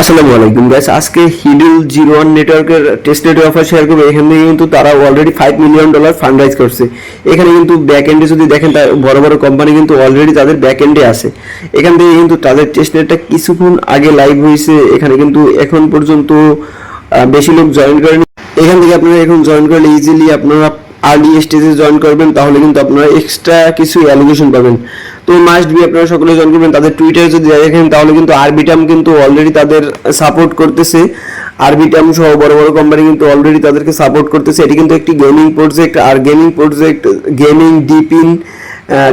আসসালামু আলাইকুম গাইস, আজকে হিডল 01 নেটওয়ার্কের টেস্টনেট অফার শেয়ার করবো। এখান থেকে কিন্তু তারা অলরেডি $5 মিলিয়ন ফান্ড রাইজ করছে। এখানে কিন্তু ব্যাক এন্ডে যদি দেখেন, তার বড় বড় কোম্পানি কিন্তু অলরেডি তাদের ব্যাক এন্ডে আছে। এখান থেকে কিন্তু তাদের টেস্টনেটটা কিছুক্ষণ আগে লাইভ হয়েছে। এখানে কিন্তু এখন পর্যন্ত বেশি লোক জয়েন করেনি। এখান থেকে আপনারা এখন জয়েন করলে ইজিলি আপনারা আর্লি স্টেজে জয়েন করবেন, তাহলে কিন্তু আপনারা এক্সট্রা কিছু অ্যালোকেশন পাবেন। তো মাস্ট বি আপনারা সকলে জয়েন করবেন। তাদের টুইটারে যদি দেখেন তাহলে কিন্তু আরবিটাম কিন্তু অলরেডি তাদের সাপোর্ট করতেছে। আরবিটাম সহ বড় বড় কোম্পানি কিন্তু অলরেডি তাদেরকে সাপোর্ট করতেছে। এটি কিন্তু একটি গেমিং প্রজেক্ট, আর গেমিং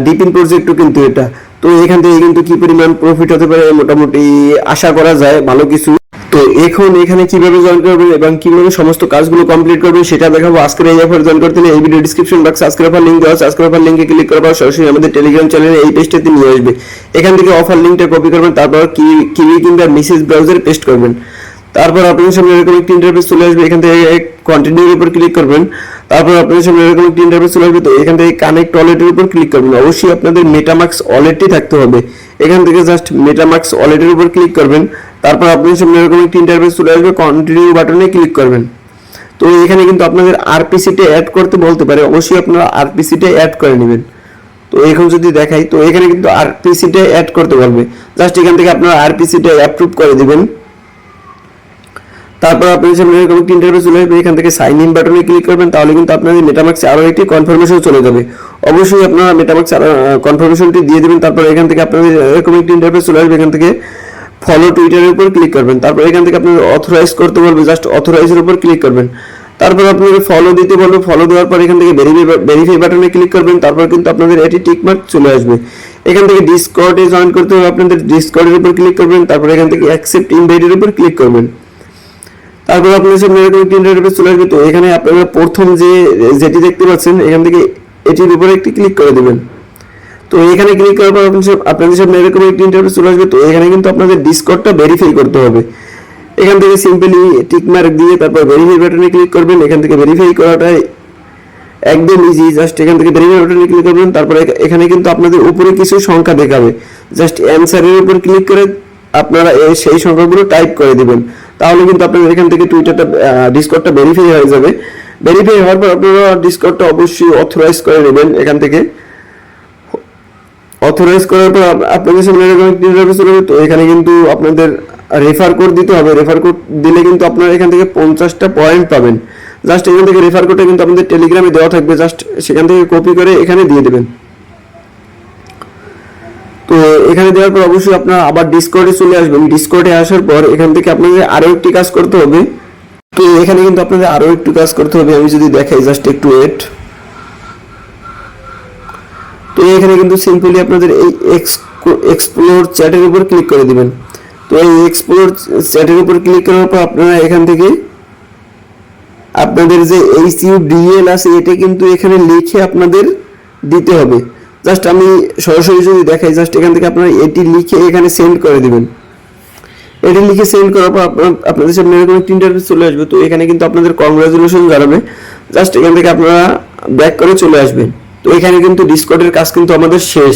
ডিপিন প্রজেক্টও কিন্তু এটা। তো এখান থেকে কিন্তু কি পরিমাণ প্রফিট হতে পারে মোটামুটি আশা করা যায় ভালো কিছু। তো এখন এখানে কিভাবে জয়েন করবেন এবং কিভাবে সমস্ত কাজগুলো কমপ্লিট করবেন সেটা দেখাবো। আজকের এই অফার জয়েন করতে হলে এই ভিডিও ডিসক্রিপশন বক্সে সাবস্ক্রাইব লিংক দেওয়া আছে। সাবস্ক্রাইব লিংকে ক্লিক করার পর সরাসরি আমাদের টেলিগ্রাম চ্যানেলে এই পেজটাতে নিয়ে আসবে। এখান থেকে অফার লিংকটা কপি করবেন, তারপর কিউই কিংবা মেসেজ ব্রাউজারে পেস্ট করবেন। তারপর আপনাদের সামনে এরকম একটি ইন্টারফেস চলে আসবে। এখান থেকে কন্টিনিউর উপর ক্লিক করবেন। তারপর আপনাদের সামনে এরকম একটি ইন্টারফেস চলে আসবে। তো এখান থেকে কানেক্ট ওয়ালেটের উপর ক্লিক করবেন। অবশ্যই আপনাদের মেটামাক্স ওয়ালেটই থাকতে হবে। এখান থেকে জাস্ট মেটামাক্স ওয়ালেটের উপর ক্লিক করবেন। তারপর আপনাদের সামনে এরকম একটি ইন্টারফেস চলে আসবে। কন্টিনিউ বাটনে ক্লিক করবেন। তো এখানে কিন্তু আপনাদের আরপিসিটা অ্যাড করতে বলতে পারে, অবশ্যই আপনারা আরপিসিটা অ্যাড করে নেবেন। তো এখন যদি দেখাই, তো এখানে কিন্তু আরপিসিটা অ্যাড করতে বলবে। জাস্ট এখান থেকে আপনারা আরপিসিটা অ্যাপ্রুভ করে দিবেন। তারপর আপনাদের সামনে এরকম একটি ইন্টারফেস চলে আসবে। এখান থেকে সাইন ইন বাটনে ক্লিক করবেন, তাহলে কিন্তু আপনাদের মেটামাক্সে আরও একটি কনফার্মেশন চলে যাবে। অবশ্যই আপনারা মেটামাক্সে কনফার্মেশনটি দিয়ে দেবেন। তারপর এখান থেকে আপনাদের এরকম একটি ইন্টারফেস চলে আসবে। এখান থেকে ফলো টুইটারের উপর ক্লিক করবেন। তারপর এখান থেকে আপনাদের অথরাইজ করতে বলবে, জাস্ট অথরাইজের উপর ক্লিক করবেন। তারপর আপনাদের ফলো দিতে বলবে। ফলো দেওয়ার পর এখান থেকে ভেরিফাই বাটনে ক্লিক করবেন। তারপর কিন্তু আপনাদের এটি টিকমার্ক চলে আসবে। এখান থেকে ডিসকর্ডে জয়েন করতে হবে, আপনাদের ডিসকর্ডের উপর ক্লিক করবেন। তারপর এখান থেকে অ্যাকসেপ্ট ইনভাইটের উপর ক্লিক করবেন। তারপর আপনাদের সামনে এরকম একটি ইন্টারফেস চলে আসবে। তো এখানে আপনারা প্রথম যেটি দেখতে পাচ্ছেন, এখান থেকে এটির উপরে একটি ক্লিক করে দেবেন। তো এখানে ক্লিক করার পর আপনাদের সামনে এরকম একটি ইন্টারফেস চলে আসবে। তো এখানে কিন্তু আপনাদের ডিসকর্ডটা ভেরিফাই করতে হবে। এখান থেকে সিম্পলি টিকমার্ক দিয়ে তারপর ভেরিফাই বাটনে ক্লিক করবেন। এখান থেকে ভেরিফাই করাটাই একদম ইজি। জাস্ট এখান থেকে ভেরিফাই বাটনে ক্লিক করবেন। তারপর এখানে কিন্তু আপনাদের উপরে কিছু সংখ্যা দেখাবে। জাস্ট অ্যানসারের উপর ক্লিক করে আপনারা সেই সংখ্যাগুলো টাইপ করে দিবেন। তাহলে কিন্তু আপনাদের এখান থেকে ডিসকর্ডটা ভেরিফাই হয়ে যাবে। ভেরিফাই হওয়ার পর আপনারা ডিসকর্ডটা অবশ্যই অথরাইজ করে নেবেন। এখান থেকে অথরাইজ করার পর আপনাদের সামনে এরকম একটি ইন্টারফেস চলে আসবে। তো এখানে কিন্তু আপনাদের রেফার কোড দিতে হবে। রেফার কোড দিলে কিন্তু আপনারা এখান থেকে 50টা পয়েন্ট পাবেন। জাস্ট এখান থেকে রেফার কোডটা কিন্তু আপনাদের টেলিগ্রামে দেওয়া থাকবে। জাস্ট সেখান থেকে কপি করে এখানে দিয়ে দেবেন। তো এখানে দেওয়ার পর অবশ্যই আপনারা আবার ডিসকর্ডে চলে আসবেন। ডিসকর্ডে আসার পর এখান থেকে আপনাদের আরও একটি কাজ করতে হবে। তো এখানে কিন্তু আপনাদের আরও একটু কাজ করতে হবে। আমি যদি দেখাই, জাস্ট একটু ওয়েট। তো এখানে কিন্তু সিম্পলি আপনাদের এই এক্সপ্লোর চ্যাটের উপর ক্লিক করে দিবেন। তো এই এক্সপ্লোর চ্যাটের উপর ক্লিক করার পর আপনারা এখান থেকে আপনাদের যে HUDL আছে এটা কিন্তু এখানে লিখে আপনাদের দিতে হবে। জাস্ট আমি সরাসরি যদি দেখাই, জাস্ট এখান থেকে আপনারা এটি লিখে এখানে সেন্ড করে দিবেন। এটি লিখে সেন্ড করার পর আপনাদের সামনে এরকম একটি ইন্টারফেস চলে আসবে। তো এখানে কিন্তু আপনাদের কংগ্রাচুলেশন জানাবে। জাস্ট এখান থেকে আপনারা ব্যাক করে চলে আসবেন। তো এখানে কিন্তু ডিসকর্ডের কাজ কিন্তু আমাদের শেষ।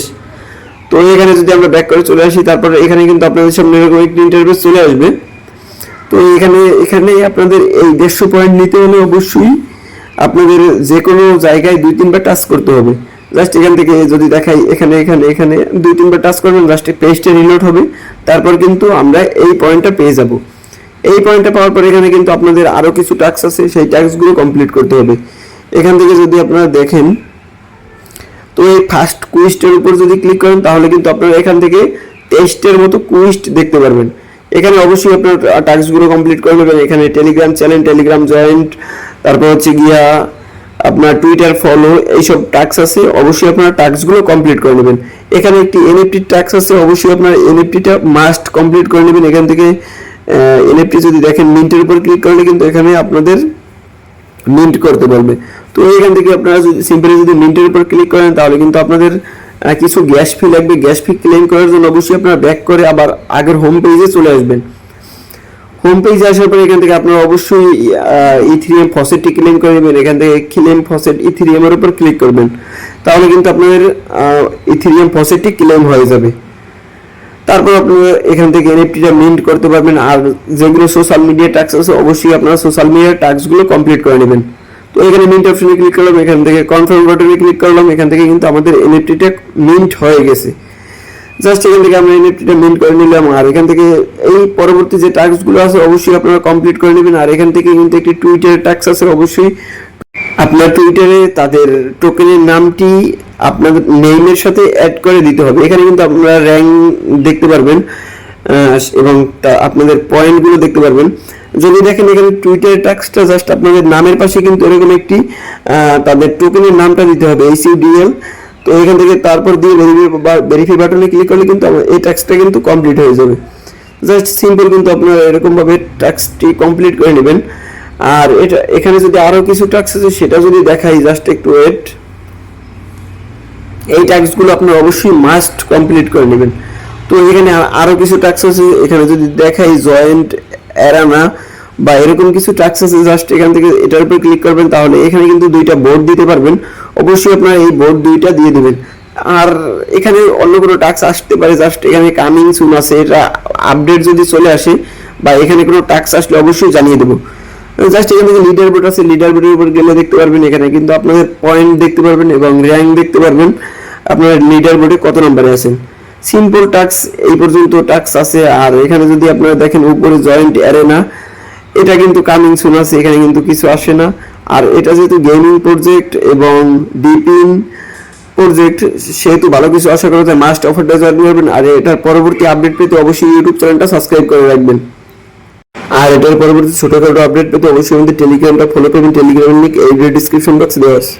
তো এখানে যদি আমরা ব্যাক করে চলে আসি, তারপরে এখানে কিন্তু আপনাদের সামনে এরকম একটি ইন্টারফেস চলে আসবে। তো এখানে আপনাদের এই 150 পয়েন্ট নিতে হলে অবশ্যই আপনাদের যে কোনো জায়গায় 2-3বার টাচ করতে হবে। জাস্ট এখান থেকে যদি দেখাই, এখানে 2-3বার টাচ করবেন, জাস্ট পেজটা রিলোড হবে। তারপর কিন্তু আমরা এই পয়েন্টটা পেয়ে যাব। এই পয়েন্টটা পাওয়ার পর এখানে কিন্তু আপনাদের আরও কিছু টাস্ক আছে, সেই টাস্কগুলো কমপ্লিট করতে হবে। এখান থেকে যদি আপনারা দেখেন, তো এই ফার্স্ট কুইজটার উপর যদি ক্লিক করেন তাহলে কিন্তু আপনারা এখান থেকে টেস্টের মতো কুইজ দেখতে পারবেন। এখানে অবশ্যই আপনার টাস্কগুলো কমপ্লিট করে নেবেন। এখানে টেলিগ্রাম চ্যানেল, টেলিগ্রাম জয়েন্ট, তারপর হচ্ছে গিয়া আপনার টুইটার ফলো, এইসব টাস্ক আছে। অবশ্যই আপনারা টাস্কগুলো কমপ্লিট করে নেবেন। এখানে একটি এনএফটি টাস্ক আছে, অবশ্যই আপনার এনএফটিটা মাস্ট কমপ্লিট করে নেবেন। এখান থেকে এনএফটি যদি দেখেন মিন্টের উপর ক্লিক করলে কিন্তু এখানে আপনাদের মিন্ট করতে বলবে। তো এখান থেকে আপনারা যদি সিম্পলি যদি মিন্টের উপর ক্লিক করেন তাহলে কিন্তু আপনাদের কিছু গ্যাস ফি লাগবে। গ্যাস ফি ক্লেম করার জন্য অবশ্যই আপনারা ব্যাক করে আবার আগের হোম পেজে চলে আসবেন। হোম পেজে আসার পর এখান থেকে আপনারা অবশ্যই ইথিরিয়াম ফসেটটি ক্লেম করে নেবেন। এখান থেকে ক্লেম ফসেট ইথিরিয়ামের উপর ক্লিক করবেন, তাহলে কিন্তু আপনাদের ইথিরিয়াম ফসেটটি ক্লেম হয়ে যাবে। তারপর আপনারা এখান থেকে এনএফটিটা মিন্ট করতে পারবেন। আর যেগুলো সোশ্যাল মিডিয়া টাস্ক আছে অবশ্যই আপনারা সোশ্যাল মিডিয়া টাস্কগুলো কমপ্লিট করে নেবেন। তো এখানে মিন্ট অপশনে ক্লিক করলাম, এখান থেকে কনফার্ম বাটনে ক্লিক করলাম, এখান থেকে কিন্তু আমাদের এনএফটিটা মিন্ট হয়ে গেছে। জাস্ট এখান থেকে আমরা এনএফটিটা মিন্ট করে নিলাম। আর এখান থেকে এই পরবর্তী যে টাস্কগুলো আছে অবশ্যই আপনারা কমপ্লিট করে নেবেন। আর এখান থেকে কিন্তু একটি টুইটারের টাস্ক আছে, অবশ্যই আপনার টুইটারে তাদের টোকেনের নামটি আপনার নেইমের সাথে অ্যাড করে দিতে হবে। এখানে কিন্তু আপনারা র্যাঙ্ক দেখতে পারবেন এবং আপনাদের পয়েন্টগুলো দেখতে পারবেন। যদি দেখেন এখানে টুইটারের টাস্কটা জাস্ট আপনাদের নামের পাশে কিন্তু এরকম একটি তাদের টোকেনের নামটা দিতে হবে HUDL। তো এখান থেকে তারপর দিয়ে ভেরিফাই বাটনে ক্লিক করলে কিন্তু এই টাস্কটা কিন্তু কমপ্লিট হয়ে যাবে। জাস্ট সিম্পল কিন্তু আপনারা এরকমভাবে টাস্কটি কমপ্লিট করে নেবেন। আর এটা এখানে যদি আরো কিছু টাস্ক আছে সেটা যদি দেখাই, জাস্ট একটু ওয়েট। এই টাস্কগুলো আপনারা অবশ্যই মাস্ট কমপ্লিট করে নেবেন। তো এখানে আরো কিছু টাস্ক আছে, এখানে যদি দেখাই জয়েন্ট অ্যারানা বা এরকম কিছু টাস্ক আছে, জাস্ট এখান থেকে এটার উপর ক্লিক করবেন, তাহলে এখানে কিন্তু দুইটা বোর্ড দিতে পারবেন। অবশ্যই আপনারা এই বোর্ড দুইটা দিয়ে দিবেন। আর এখানে অন্য কোনো টাস্ক আসতে পারে, জাস্ট এখানে কামিং সুন আছে, এটা আপডেট যদি চলে আসে বা এখানে কোনো টাস্ক আসলে অবশ্যই জানিয়ে দেবো। জাস্ট এখান থেকে লিডার বোর্ড আছে, লিডার বোর্ডের উপর গেলে দেখতে পারবেন এখানে কিন্তু আপনাদের পয়েন্ট দেখতে পারবেন এবং র্যাঙ্ক দেখতে পারবেন আপনার লিডার বোর্ডে কত নম্বরে আছেন। সিম্পল টাস্ক এই পর্যন্ত টাস্ক আছে। আর এখানে যদি আপনারা দেখেন উপরে জয়েন্ট অ্যারেনা, এটা কিন্তু কামিং সুন আছে, এখানে কিন্তু কিছু আসে না। আর এটা যেহেতু গেমিং প্রজেক্ট এবং ডিপিন প্রজেক্ট, সেহেতু ভালো কিছু আশা করা যায়। মাস্ট অফারটা জয়েন করবেন। আর এটার পরবর্তী আপডেট পেতে অবশ্যই ইউটিউব চ্যানেলটা সাবস্ক্রাইব করে রাখবেন। আর এটার পরবর্তী ছোটখাটো আপডেট পেতে অবশ্যই আমাদের টেলিগ্রামটা ফলো করবেন। টেলিগ্রামের লিংক এই ভিডিও ডেসক্রিপশন বক্সে দেওয়া আছে।